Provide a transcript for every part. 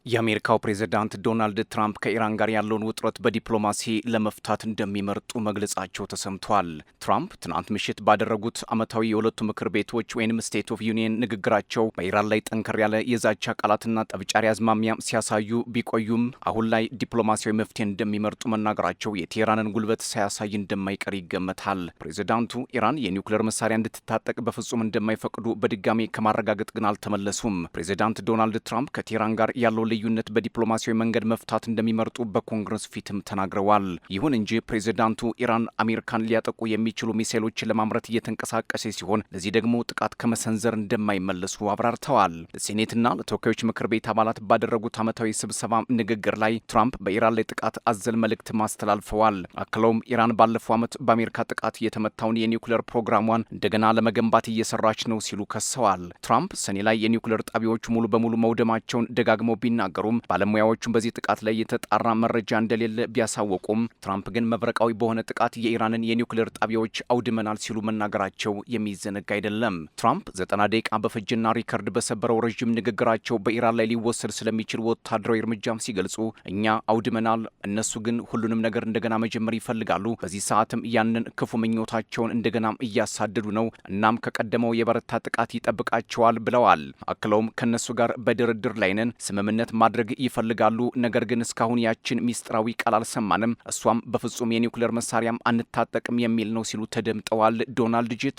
የአሜሪካው ፕሬዝዳንት ዶናልድ ትራምፕ ከኢራን ጋር ያለውን ውጥረት በዲፕሎማሲ ለመፍታት እንደሚመርጡ መግለጻቸው ተሰምቷል። ትራምፕ ትናንት ምሽት ባደረጉት ዓመታዊ የሁለቱ ምክር ቤቶች ወይም ስቴት ኦፍ ዩኒየን ንግግራቸው በኢራን ላይ ጠንከር ያለ የዛቻ ቃላትና ጠብጫሪ አዝማሚያ ሲያሳዩ ቢቆዩም አሁን ላይ ዲፕሎማሲያዊ መፍትሄ እንደሚመርጡ መናገራቸው የቴህራንን ጉልበት ሳያሳይ እንደማይቀር ይገመታል። ፕሬዝዳንቱ ኢራን የኒውክሌር መሳሪያ እንድትታጠቅ በፍጹም እንደማይፈቅዱ በድጋሚ ከማረጋገጥ ግን አልተመለሱም። ፕሬዝዳንት ዶናልድ ትራምፕ ከቴህራን ጋር ያለው ልዩነት በዲፕሎማሲያዊ መንገድ መፍታት እንደሚመርጡ በኮንግረስ ፊትም ተናግረዋል። ይሁን እንጂ ፕሬዝዳንቱ ኢራን አሜሪካን ሊያጠቁ የሚችሉ ሚሳኤሎችን ለማምረት እየተንቀሳቀሰ ሲሆን ለዚህ ደግሞ ጥቃት ከመሰንዘር እንደማይመለሱ አብራርተዋል። ለሴኔትና ለተወካዮች ምክር ቤት አባላት ባደረጉት ዓመታዊ ስብሰባ ንግግር ላይ ትራምፕ በኢራን ላይ ጥቃት አዘል መልእክት አስተላልፈዋል። አክለውም ኢራን ባለፈው ዓመት በአሜሪካ ጥቃት የተመታውን የኒውክሌር ፕሮግራሟን እንደገና ለመገንባት እየሰራች ነው ሲሉ ከሰዋል። ትራምፕ ሰኔ ላይ የኒውክሌር ጣቢያዎች ሙሉ በሙሉ መውደማቸውን ደጋግመው ቢናገሩም ባለሙያዎቹም በዚህ ጥቃት ላይ የተጣራ መረጃ እንደሌለ ቢያሳወቁም ትራምፕ ግን መብረቃዊ በሆነ ጥቃት የኢራንን የኒውክሌር ጣቢያዎች አውድመናል ሲሉ መናገራቸው የሚዘነጋ አይደለም። ትራምፕ 90 ደቂቃ በፈጀና ሪከርድ በሰበረው ረዥም ንግግራቸው በኢራን ላይ ሊወሰድ ስለሚችል ወታደራዊ እርምጃም ሲገልጹ እኛ አውድመናል፣ እነሱ ግን ሁሉንም ነገር እንደገና መጀመር ይፈልጋሉ። በዚህ ሰዓትም ያንን ክፉ ምኞታቸውን እንደገና እያሳደዱ ነው። እናም ከቀደመው የበረታ ጥቃት ይጠብቃቸዋል ብለዋል። አክለውም ከነሱ ጋር በድርድር ላይ ነን፣ ስምምነት ማድረግ ይፈልጋሉ። ነገር ግን እስካሁን ያችን ሚስጥራዊ ቃል አልሰማንም። እሷም በፍጹም የኒውክሌር መሳሪያም አንታጠቅም የሚል ነው ሲሉ ተደምጠዋል። ዶናልድ ጄ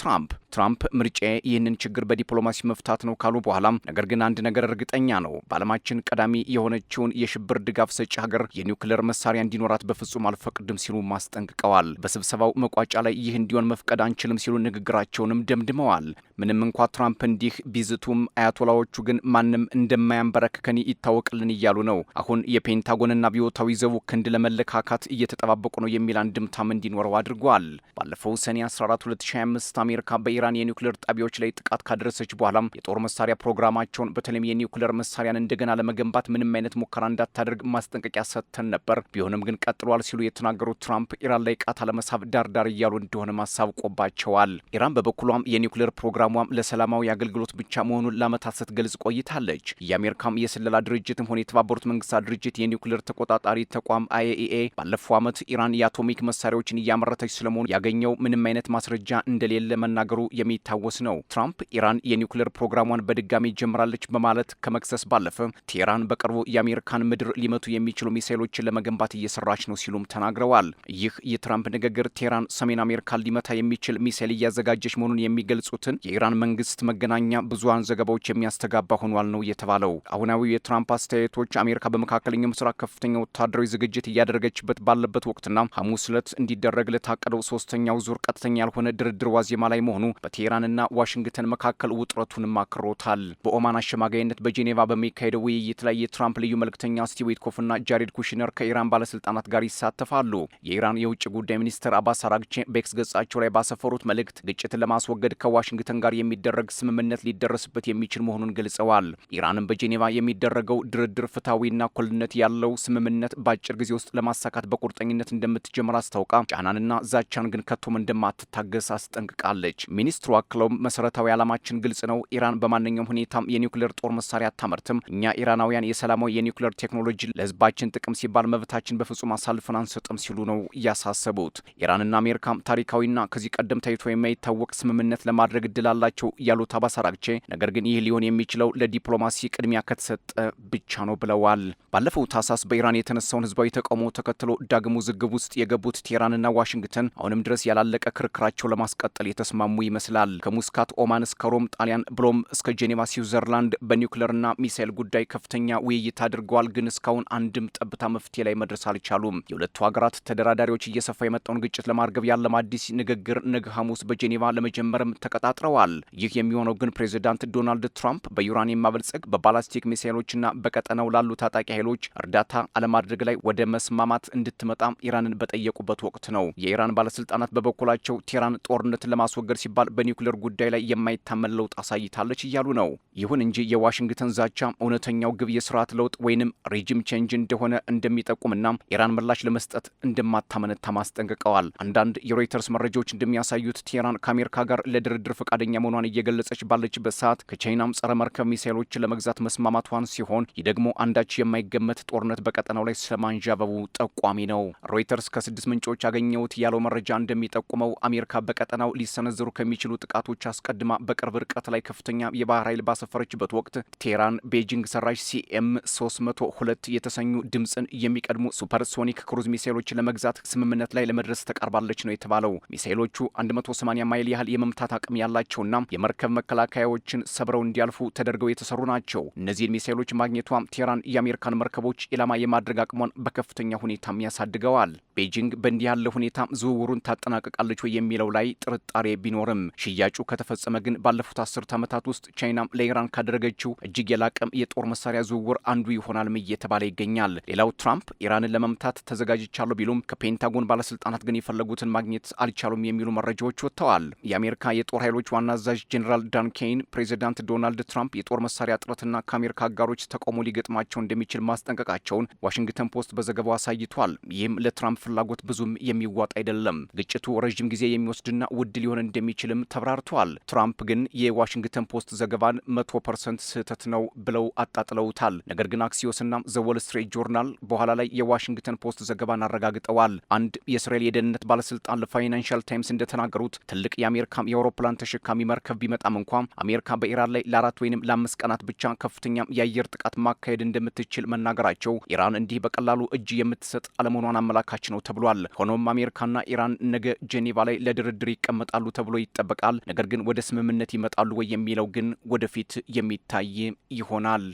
ትራምፕ ምርጫዬ ይህንን ችግር በዲፕሎማሲ መፍታት ነው ካሉ በኋላም ነገር ግን አንድ ነገር እርግጠኛ ነው፣ በዓለማችን ቀዳሚ የሆነችውን የሽብር ድጋፍ ሰጪ ሀገር የኒውክሌር መሳሪያ እንዲኖራት በፍጹም አልፈቅድም ሲሉ ማስጠንቅቀዋል። በስብሰባው መቋጫ ላይ ይህ እንዲሆን መፍቀድ አንችልም ሲሉ ንግግራቸውንም ደምድመዋል። ምንም እንኳ ትራምፕ እንዲህ ቢዝቱም አያቶላዎቹ ግን ማንም እንደማያንበረክከን ይታወቅልን እያሉ ነው። አሁን የፔንታጎንና አብዮታዊ ዘቡ ክንድ ለመለካካት እየተጠባበቁ ነው የሚል አንድምታም እንዲኖረው አድርጓል። ባለፈው ሰኔ 14 2025 አሜሪካ በኢራን የኒውክሌር ጣቢያዎች ላይ ጥቃት ካደረሰች በኋላም የጦር መሳሪያ ፕሮግራማቸውን በተለይም የኒውክሌር መሳሪያን እንደገና ለመገንባት ምንም አይነት ሙከራ እንዳታደርግ ማስጠንቀቂያ ሰጥተን ነበር፣ ቢሆንም ግን ቀጥሏል ሲሉ የተናገሩት ትራምፕ ኢራን ላይ ቃታ ለመሳብ ዳርዳር እያሉ እንደሆነ ማሳብቆባቸዋል። ኢራን በበኩሏም የኒውክሌር ፕሮግራሟም ለሰላማዊ አገልግሎት ብቻ መሆኑን ለዓመታት ስትገልጽ ቆይታለች። የአሜሪካም የስለላ ድርጅትም ሆነ የተባበሩት መንግስታት ድርጅት የኒውክሌር ተቆጣጣሪ ተቋም IAEA ባለፈው ዓመት ኢራን የአቶሚክ መሳሪያዎችን እያመረተች ስለመሆኑ ያገኘው ምንም አይነት ማስረጃ እንደሌለ መናገሩ የሚታወስ ነው። ትራምፕ ኢራን የኒውክሌር ፕሮግራሟን በድጋሚ ጀምራለች በማለት ከመክሰስ ባለፈ ቴህራን በቅርቡ የአሜሪካን ምድር ሊመቱ የሚችሉ ሚሳይሎችን ለመገንባት እየሰራች ነው ሲሉም ተናግረዋል። ይህ የትራምፕ ንግግር ቴህራን ሰሜን አሜሪካን ሊመታ የሚችል ሚሳይል እያዘጋጀች መሆኑን የሚገልጹትን የኢራን መንግስት መገናኛ ብዙሃን ዘገባዎች የሚያስተጋባ ሆኗል ነው የተባለው። አሁናዊ የትራምፕ አስተያየቶች አሜሪካ በመካከለኛው ምስራቅ ከፍተኛ ወታደራዊ ዝግጅት እያደረገችበት ባለበት ወቅትና ሐሙስ ዕለት እንዲደረግ ለታቀደው ሶስተኛው ዙር ቀጥተኛ ያልሆነ ድርድር ዋዜማ ላይ መሆኑ በቴህራንና ዋሽንግተን መካከል ውጥረቱንም አክሮታል። በኦማን አሸማጋይነት በጄኔቫ በሚካሄደው ውይይት ላይ የትራምፕ ልዩ መልእክተኛ ስቲቭ ዊትኮፍና ጃሬድ ኩሽነር ከኢራን ባለስልጣናት ጋር ይሳተፋሉ። የኢራን የውጭ ጉዳይ ሚኒስትር አባስ አራግቺ በኤክስ ገጻቸው ላይ ባሰፈሩት መልእክት ግጭትን ለማስወገድ ከዋሽንግተን ጋር የሚደረግ ስምምነት ሊደረስበት የሚችል መሆኑን ገልጸዋል። ኢራንም በጄኔቫ የሚደረገው ድርድር ፍትሐዊና እኩልነት ያለው ስምምነት በአጭር ጊዜ ውስጥ ለማሳካት በቁርጠኝነት እንደምትጀምር አስታውቃ ጫናንና ዛቻን ግን ከቶም እንደማትታገስ አስጠንቅቃለች። ሚኒስትሩ አክለውም መሰረታዊ ዓላማችን ግልጽ ነው፣ ኢራን በማንኛውም ሁኔታም የኒውክሌር ጦር መሳሪያ አታመርትም። እኛ ኢራናውያን የሰላማዊ የኒውክሌር ቴክኖሎጂ ለህዝባችን ጥቅም ሲባል መብታችን በፍጹም አሳልፈን አንሰጥም ሲሉ ነው ያሳሰቡት። ኢራንና አሜሪካም ታሪካዊና ከዚህ ቀደም ታይቶ የማይታወቅ ስምምነት ለማድረግ እድል አላቸው ያሉት አባስ አራግቺ ነገር ግን ይህ ሊሆን የሚችለው ለዲፕሎማሲ ቅድሚያ ከተሰጠ ብቻ ነው ብለዋል። ባለፈው ታህሳስ በኢራን የተነሳውን ህዝባዊ ተቃውሞ ተከትሎ ዳግም ውዝግብ ውስጥ የገቡት ቴህራንና ዋሽንግተን አሁንም ድረስ ያላለቀ ክርክራቸው ለማስቀጠል የተስማሙ ይመስላል። ከሙስካት ኦማን እስከ ሮም ጣሊያን ብሎም እስከ ጄኔቫ ስዊዘርላንድ በኒውክሌርና ሚሳይል ጉዳይ ከፍተኛ ውይይት አድርገዋል። ግን እስካሁን አንድም ጠብታ መፍትሄ ላይ መድረስ አልቻሉም። የሁለቱ ሀገራት ተደራዳሪዎች እየሰፋ የመጣውን ግጭት ለማርገብ ያለም አዲስ ንግግር ነገ ሐሙስ በጄኔቫ ለመጀመርም ተቀጣጥረዋል። ይህ የሚሆነው ግን ፕሬዚዳንት ዶናልድ ትራምፕ በዩራኒየም ማበልጸግ በባላስቲክ ሚሳይሎችና በቀጠናው ላሉ ታጣቂ ኃይሎች እርዳታ አለማድረግ ላይ ወደ መስማማት እንድትመጣ ኢራንን በጠየቁበት ወቅት ነው። የኢራን ባለስልጣናት በበኩላቸው ቴህራን ጦርነትን ለማስወገድ ሲባል በኒውክሌር ጉዳይ ላይ የማይታመን ለውጥ አሳይታለች እያሉ ነው። ይሁን እንጂ የዋሽንግተን ዛቻ እውነተኛው ግብ የስርዓት ለውጥ ወይንም ሬጂም ቼንጅ እንደሆነ እንደሚጠቁምና ኢራን ምላሽ ለመስጠት እንደማታመነታ ማስጠንቅቀዋል። አንዳንድ የሮይተርስ መረጃዎች እንደሚያሳዩት ቴህራን ከአሜሪካ ጋር ለድርድር ፈቃደኛ መሆኗን እየገለጸች ባለችበት ሰዓት ከቻይናም ጸረ መርከብ ሚሳይሎችን ለመግዛት መስማማቷን ሲሆን ይህ ደግሞ አንዳች የማይገመት ጦርነት በቀጠናው ላይ ስለማንዣበቡ ጠቋሚ ነው። ሮይተርስ ከ6 ምንጮች ያገኘሁት ያለው መረጃ እንደሚጠቁመው አሜሪካ በቀጠናው ሊሰነዘሩ ከሚችሉ ጥቃቶች አስቀድማ በቅርብ ርቀት ላይ ከፍተኛ የባህር ኃይል ባሰፈረችበት ወቅት ቴህራን ቤጂንግ ሰራሽ ሲኤም 302 የተሰኙ ድምፅን የሚቀድሙ ሱፐርሶኒክ ክሩዝ ሚሳይሎችን ለመግዛት ስምምነት ላይ ለመድረስ ተቃርባለች ነው የተባለው። ሚሳይሎቹ 180 ማይል ያህል የመምታት አቅም ያላቸውና የመርከብ መከላከያዎችን ሰብረው እንዲያልፉ ተደርገው የተሰሩ ናቸው። እነዚህን ሚሳይሎች ማግኘቷም ቴህራን የአሜሪካን መርከቦች ኢላማ የማድረግ አቅሟን በከፍተኛ ሁኔታም ያሳድገዋል። ቤጂንግ በእንዲህ ያለ ሁኔታ ዝውውሩን ታጠናቅቃለች ወይ የሚለው ላይ ጥርጣሬ ቢኖርም ሽያጩ ከተፈጸመ ግን ባለፉት 10 ዓመታት ውስጥ ቻይና ለኢራን ካደረገችው እጅግ የላቀም የጦር መሳሪያ ዝውውር አንዱ ይሆናልም እየተባለ ይገኛል። ሌላው ትራምፕ ኢራንን ለመምታት ተዘጋጅቻለሁ ቢሉም ከፔንታጎን ባለስልጣናት ግን የፈለጉትን ማግኘት አልቻሉም የሚሉ መረጃዎች ወጥተዋል። የአሜሪካ የጦር ኃይሎች ዋና አዛዥ ጄኔራል ዳን ኬይን ፕሬዚዳንት ዶናልድ ትራምፕ የጦር መሳሪያ እጥረትና ከአሜሪካ አጋሮች ተቃውሞ ሊገጥማቸው እንደሚችል ማስጠንቀቃቸውን ዋሽንግተን ፖስት በዘገባው አሳይቷል። ይህም ለትራምፕ ፍላጎት ብዙም የሚዋጥ አይደለም። ግጭቱ ረዥም ጊዜ የሚወስድና ውድ ሊሆን እንደሚችልም ተብራርቷል። ትራምፕ ግን የዋሽንግተን ፖስት ዘገባን 100% ስህተት ነው ብለው አጣጥለውታል። ነገር ግን አክሲዮስና ዘ ዎል ስትሪት ጆርናል በኋላ ላይ የዋሽንግተን ፖስት ዘገባን አረጋግጠዋል። አንድ የእስራኤል የደህንነት ባለስልጣን ለፋይናንሻል ታይምስ እንደተናገሩት ትልቅ የአሜሪካ የአውሮፕላን ተሸካሚ መርከብ ቢመጣም እንኳ አሜሪካ በኢራን ላይ ለ4 ወይም ለ5 ቀናት ብቻ ከፍተኛ የአየር ጥቃት ማካሄድ እንደምትችል መናገራቸው ኢራን እንዲህ በቀላሉ እጅ የምትሰጥ አለመሆኗን አመላካች ነው ተብሏል። ሆኖም አሜሪካና ኢራን ነገ ጄኔቫ ላይ ለድርድር ይቀመጣሉ ተብሎ ይጠበቃል። ነገር ግን ወደ ስምምነት ይመጣሉ ወይ የሚለው ግን ወደፊት የሚታይ ይሆናል።